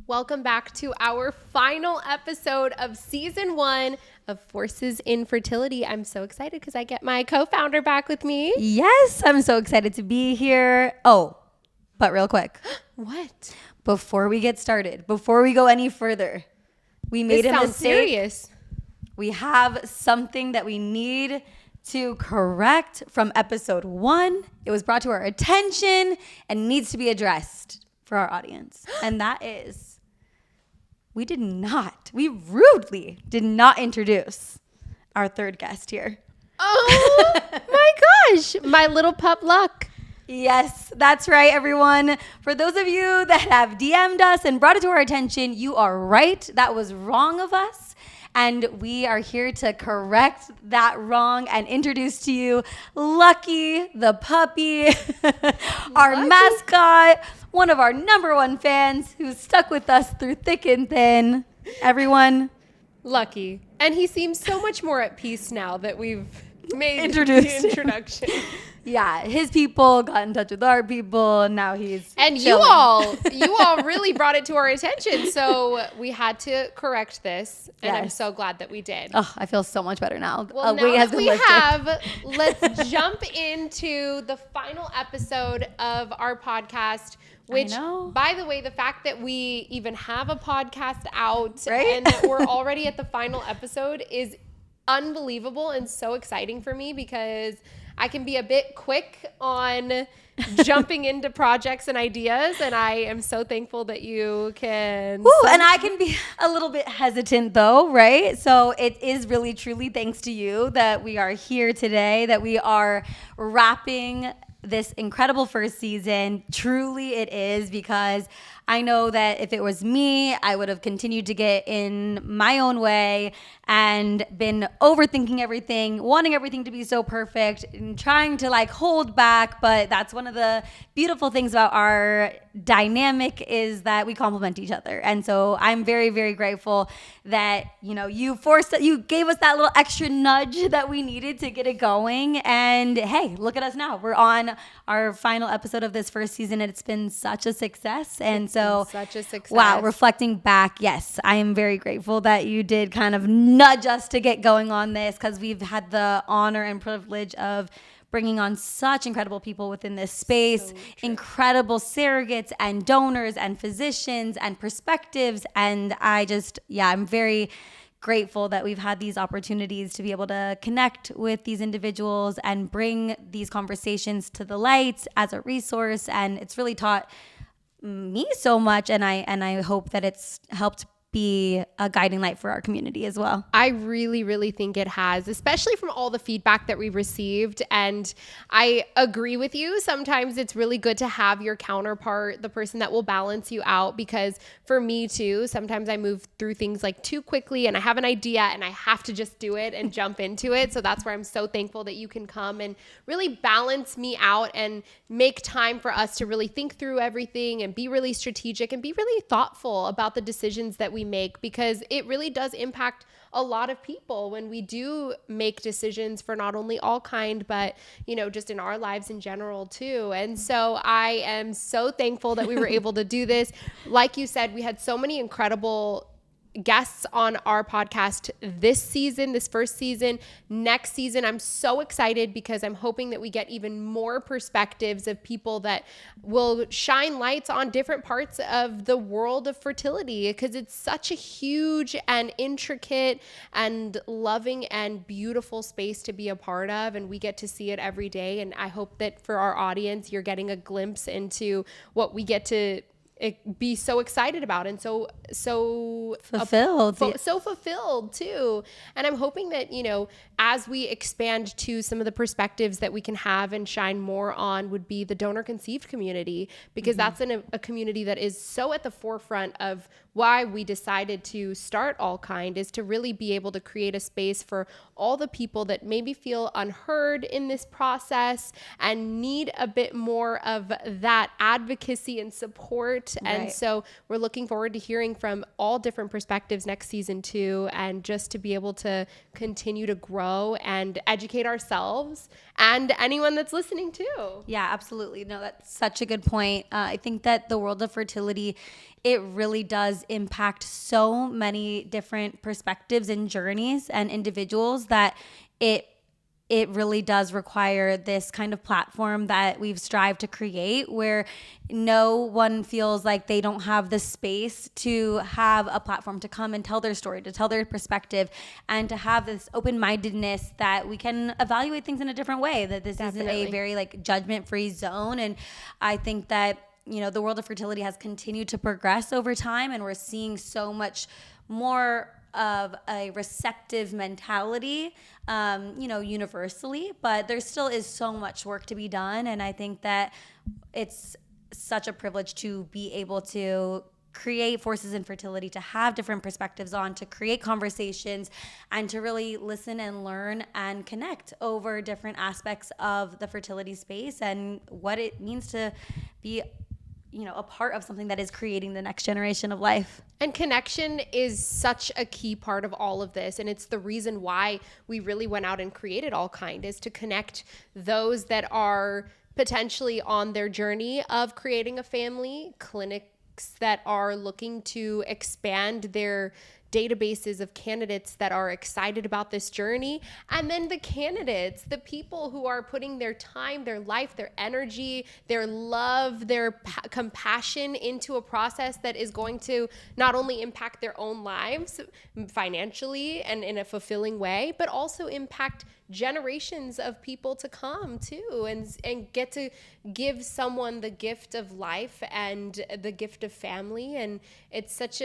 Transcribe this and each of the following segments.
Welcome back to our final episode of season 1 of Forces in Fertility. I'm so excited because I get my co-founder back with me. Yes, I'm so excited to be here. Oh, but real quick. What? Before we get started, before we go any further, we made a mistake. Serious. We have something that we need to correct from episode 1. It was brought to our attention and needs to be addressed for our audience. And that is, we rudely did not introduce our third guest here. Oh my gosh, my little pup Luck. Yes, that's right, everyone. For those of you that have DM'd us and brought it to our attention, you are right. That was wrong of us. And we are here to correct that wrong and introduce to you Lucky, the puppy, our mascot, one of our #1 fans who's stuck with us through thick and thin. Everyone. Lucky. And he seems so much more at peace now that we've made Introduced the introduction. Yeah, his people got in touch with our people, and now he's and chilling. you all really brought it to our attention, so we had to correct this, and Yes. I'm so glad that we did. Oh, I feel so much better now. Well, now weight has that been we lifted. have, let's jump into the final episode of our podcast, which, by the way, the fact that we even have a podcast out Right? and that we're already at the final episode is unbelievable and so exciting for me because I can be a bit quick on jumping into projects and ideas, and I am so thankful that you can. And I can be a little bit hesitant though, right? So it is really truly thanks to you that we are here today, that we are wrapping this incredible first season. Truly it is, because I know that if it was me, I would have continued to get in my own way and been overthinking everything, wanting everything to be so perfect and trying to like hold back. But that's one of the beautiful things about our dynamic is that we complement each other. And so I'm very, very grateful that, you gave us that little extra nudge that we needed to get it going. And hey, look at us now. We're on our final episode of this first season, and it's been such a success. And so, such a success. Wow, reflecting back, yes, I am very grateful that you did kind of nudge us to get going on this, because we've had the honor and privilege of bringing on such incredible people within this space, incredible surrogates and donors and physicians and perspectives. And I'm very grateful that we've had these opportunities to be able to connect with these individuals and bring these conversations to the light as a resource. And it's really taught me so much, and I hope that it's helped be a guiding light for our community as well. I really, really think it has, especially from all the feedback that we've received. And I agree with you. Sometimes it's really good to have your counterpart, the person that will balance you out, because for me too, sometimes I move through things like too quickly and I have an idea and I have to just do it and jump into it. So that's where I'm so thankful that you can come and really balance me out and make time for us to really think through everything and be really strategic and be really thoughtful about the decisions that we make, because it really does impact a lot of people when we do make decisions for not only Allkind, but just in our lives in general too. And so I am so thankful that we were able to do this. Like you said, we had so many incredible guests on our podcast this season, this first season. Next season, I'm so excited because I'm hoping that we get even more perspectives of people that will shine lights on different parts of the world of fertility, because it's such a huge and intricate and loving and beautiful space to be a part of, and we get to see it every day. And I hope that for our audience, you're getting a glimpse into what we get to be so excited about and so fulfilled, so fulfilled too. And I'm hoping that, as we expand to some of the perspectives that we can have and shine more on would be the donor conceived community, because that's a community that is so at the forefront of why we decided to start Allkind, is to really be able to create a space for all the people that maybe feel unheard in this process and need a bit more of that advocacy and support support. And Right. so we're looking forward to hearing from all different perspectives next season too, and just to be able to continue to grow and educate ourselves and anyone that's listening too. Yeah, absolutely. No, that's such a good point. I think that the world of fertility, it really does impact so many different perspectives and journeys and individuals that it really does require this kind of platform that we've strived to create, where no one feels like they don't have the space to have a platform to come and tell their story, to tell their perspective, and to have this open-mindedness that we can evaluate things in a different way, that this isn't a very like judgment-free zone. And I think that, you know, the world of fertility has continued to progress over time, and we're seeing so much more of a receptive mentality, you know, universally, but there still is so much work to be done. And I think that it's such a privilege to be able to create forces in fertility, to have different perspectives on, to create conversations, and to really listen and learn and connect over different aspects of the fertility space and what it means to be, you know, a part of something that is creating the next generation of life. And connection is such a key part of all of this. And it's the reason why we really went out and created Allkind, is to connect those that are potentially on their journey of creating a family, clinics that are looking to expand their databases of candidates that are excited about this journey, and then the candidates, the people who are putting their time, their life, their energy, their love, their compassion into a process that is going to not only impact their own lives financially and in a fulfilling way, but also impact generations of people to come too, and get to give someone the gift of life and the gift of family. And it's such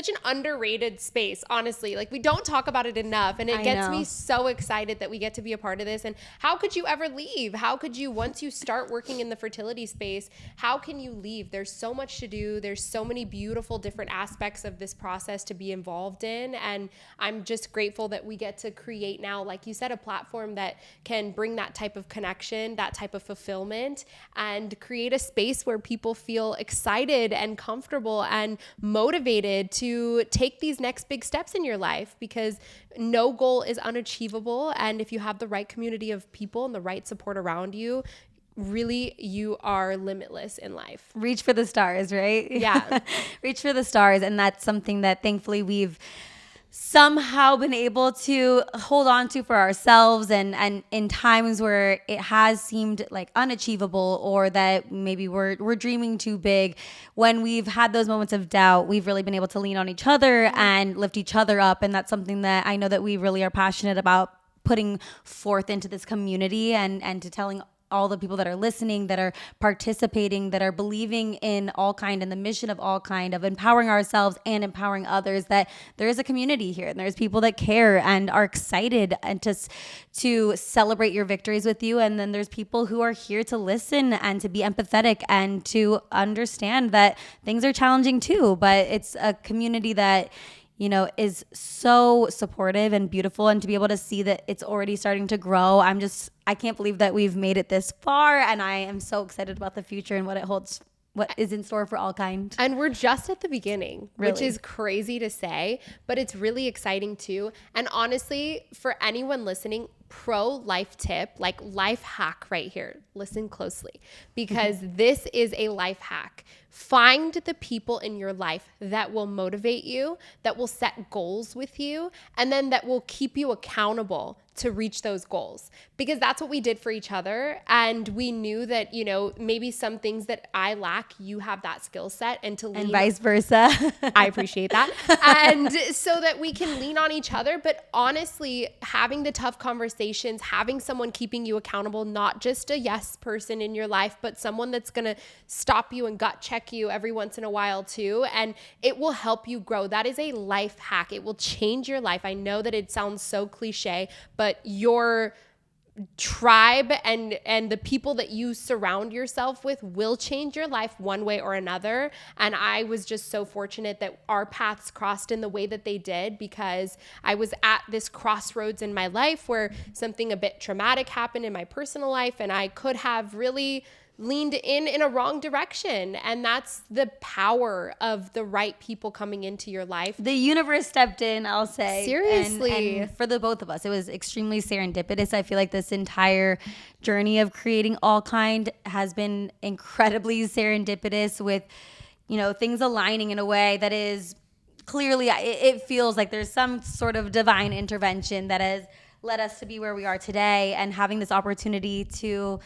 an underrated space, honestly. Like, we don't talk about it enough, and it gets me so excited that we get to be a part of this. And how could you ever leave? How could you, once you start working in the fertility space, how can you leave? There's so much to do. There's so many beautiful different aspects of this process to be involved in. And I'm just grateful that we get to create now, like you said, a platform that can bring that type of connection, that type of fulfillment, and create a space where people feel excited and comfortable and motivated to take these next big steps in your life, because no goal is unachievable. And if you have the right community of people and the right support around you, really, you are limitless in life. Reach for the stars, right? Yeah. Reach for the stars. And that's something that thankfully we've somehow been able to hold on to for ourselves, and in times where it has seemed like unachievable, or that maybe we're dreaming too big, when we've had those moments of doubt, we've really been able to lean on each other and lift each other up. And that's something that I know that we really are passionate about putting forth into this community, and to telling all the people that are listening, that are participating, that are believing in Allkind and the mission of Allkind, of empowering ourselves and empowering others, that there is a community here, and there's people that care and are excited and to celebrate your victories with you. And then there's people who are here to listen and to be empathetic and to understand that things are challenging too. But it's a community that, you know, is so supportive and beautiful, and to be able to see that it's already starting to grow. I can't believe that we've made it this far, and I am so excited about the future and what it holds, what is in store for Allkind. And we're just at the beginning, which Really. is crazy to say, but it's really exciting too. And honestly, for anyone listening, pro-life tip, like life hack right here, listen closely, because this is a life hack. Find the people in your life that will motivate you, that will set goals with you, and then that will keep you accountable to reach those goals, because that's what we did for each other. And we knew that, you know, maybe some things that I lack, you have that skill set, and to lean, And vice versa. I appreciate that. And so that we can lean on each other. But honestly, having the tough conversations, having someone keeping you accountable, not just a yes person in your life, but someone that's going to stop you and gut check you every once in a while too. And it will help you grow. That is a life hack. It will change your life. I know that it sounds so cliche, but your tribe and the people that you surround yourself with will change your life one way or another. And I was just so fortunate that our paths crossed in the way that they did, because I was at this crossroads in my life where something a bit traumatic happened in my personal life, and I could have really leaned in a wrong direction. And that's the power of the right people coming into your life. The universe stepped in, I'll say. Seriously. And for the both of us, it was extremely serendipitous. I feel like this entire journey of creating Allkind has been incredibly serendipitous, with, things aligning in a way that is clearly, it feels like there's some sort of divine intervention that has led us to be where we are today, and having this opportunity to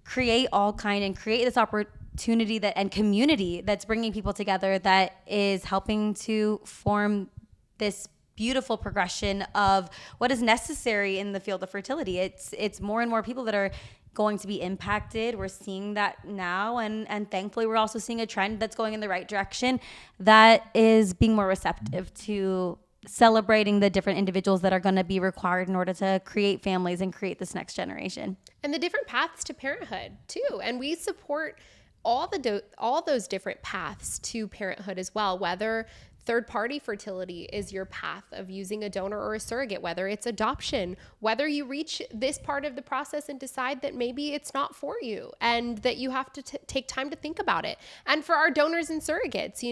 create Allkind and create this opportunity and community that's bringing people together, that is helping to form this beautiful progression of what is necessary in the field of fertility. It's more and more people that are going to be impacted. We're seeing that now, and thankfully we're also seeing a trend that's going in the right direction, that is being more receptive to celebrating the different individuals that are going to be required in order to create families and create this next generation. And the different paths to parenthood too. And we support all those different paths to parenthood as well, whether third-party fertility is your path of using a donor or a surrogate, whether it's adoption, whether you reach this part of the process and decide that maybe it's not for you and that you have to take time to think about it. And for our donors and surrogates,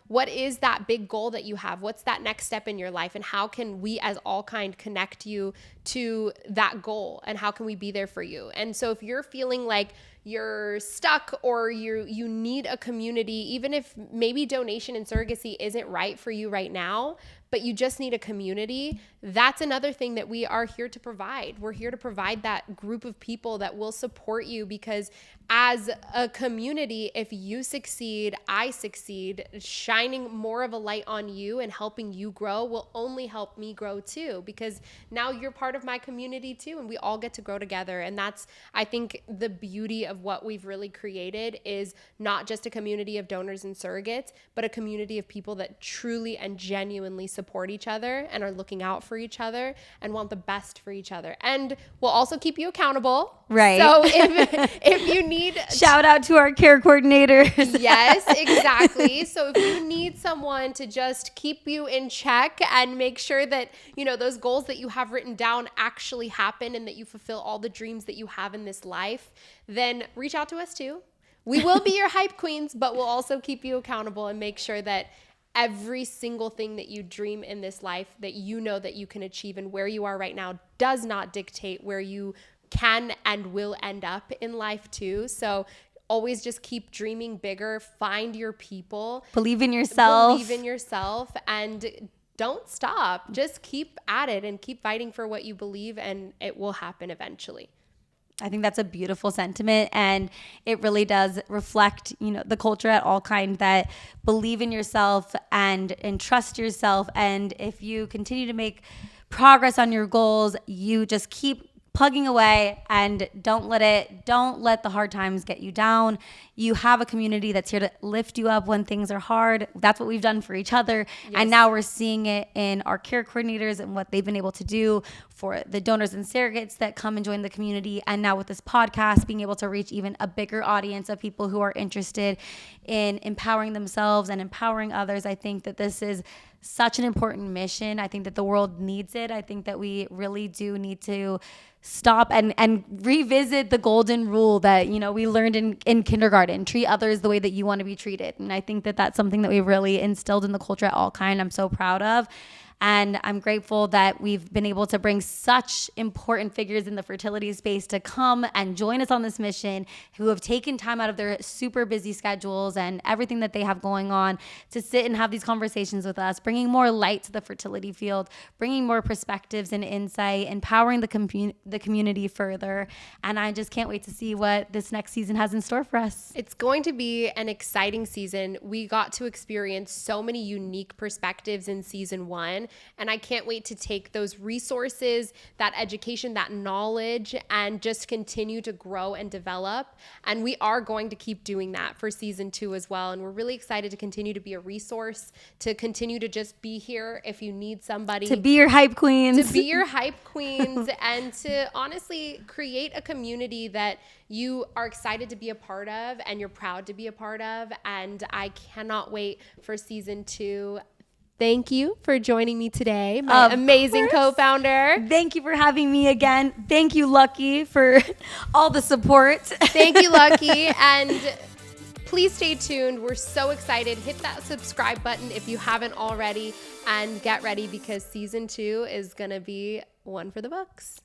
what is that big goal that you have? What's that next step in your life? And how can we as Allkind connect you to that goal? And how can we be there for you? And so if you're feeling like you're stuck or you need a community, even if maybe donation and surrogacy isn't right for you right now, but you just need a community, that's another thing that we are here to provide. We're here to provide that group of people that will support you, because as a community, if you succeed, I succeed, shining more of a light on you and helping you grow will only help me grow too, because now you're part of my community too, and we all get to grow together. And that's, I think, the beauty of what we've really created, is not just a community of donors and surrogates, but a community of people that truly and genuinely support each other and are looking out for each other and want the best for each other. And we'll also keep you accountable. Right. So if you need... Shout out to our care coordinators. Yes, exactly. So if you need someone to just keep you in check and make sure that, those goals that you have written down actually happen and that you fulfill all the dreams that you have in this life, then reach out to us too. We will be your hype queens, but we'll also keep you accountable and make sure that every single thing that you dream in this life, that that you can achieve, and where you are right now does not dictate where you can and will end up in life too. So always just keep dreaming bigger, find your people, believe in yourself, and don't stop. Just keep at it and keep fighting for what you believe, and it will happen eventually. I think that's a beautiful sentiment, and it really does reflect, the culture at Allkind, that believe in yourself and trust yourself. And if you continue to make progress on your goals, you just keep plugging away and don't let the hard times get you down. You have a community that's here to lift you up when things are hard. That's what we've done for each other. Yes. And now we're seeing it in our care coordinators and what they've been able to do for the donors and surrogates that come and join the community. And now with this podcast, being able to reach even a bigger audience of people who are interested in empowering themselves and empowering others. I think that this is such an important mission. I think that the world needs it. I think that we really do need to stop and revisit the golden rule that, we learned in kindergarten: treat others the way that you want to be treated. And I think that that's something that we really instilled in the culture at Allkind. I'm so proud of. And I'm grateful that we've been able to bring such important figures in the fertility space to come and join us on this mission, who have taken time out of their super busy schedules and everything that they have going on to sit and have these conversations with us, bringing more light to the fertility field, bringing more perspectives and insight, empowering the community further. And I just can't wait to see what this next season has in store for us. It's going to be an exciting season. We got to experience so many unique perspectives in season 1. And I can't wait to take those resources, that education, that knowledge, and just continue to grow and develop. And we are going to keep doing that for season 2 as well. And we're really excited to continue to be a resource, to continue to just be here if you need somebody. To be your hype queens. To be your hype queens and to honestly create a community that you are excited to be a part of and you're proud to be a part of. And I cannot wait for season 2. Thank you for joining me today, my amazing co-founder. Thank you for having me again. Thank you, Lucky, for all the support. Thank you, Lucky. And please stay tuned. We're so excited. Hit that subscribe button if you haven't already, and get ready because season 2 is going to be one for the books.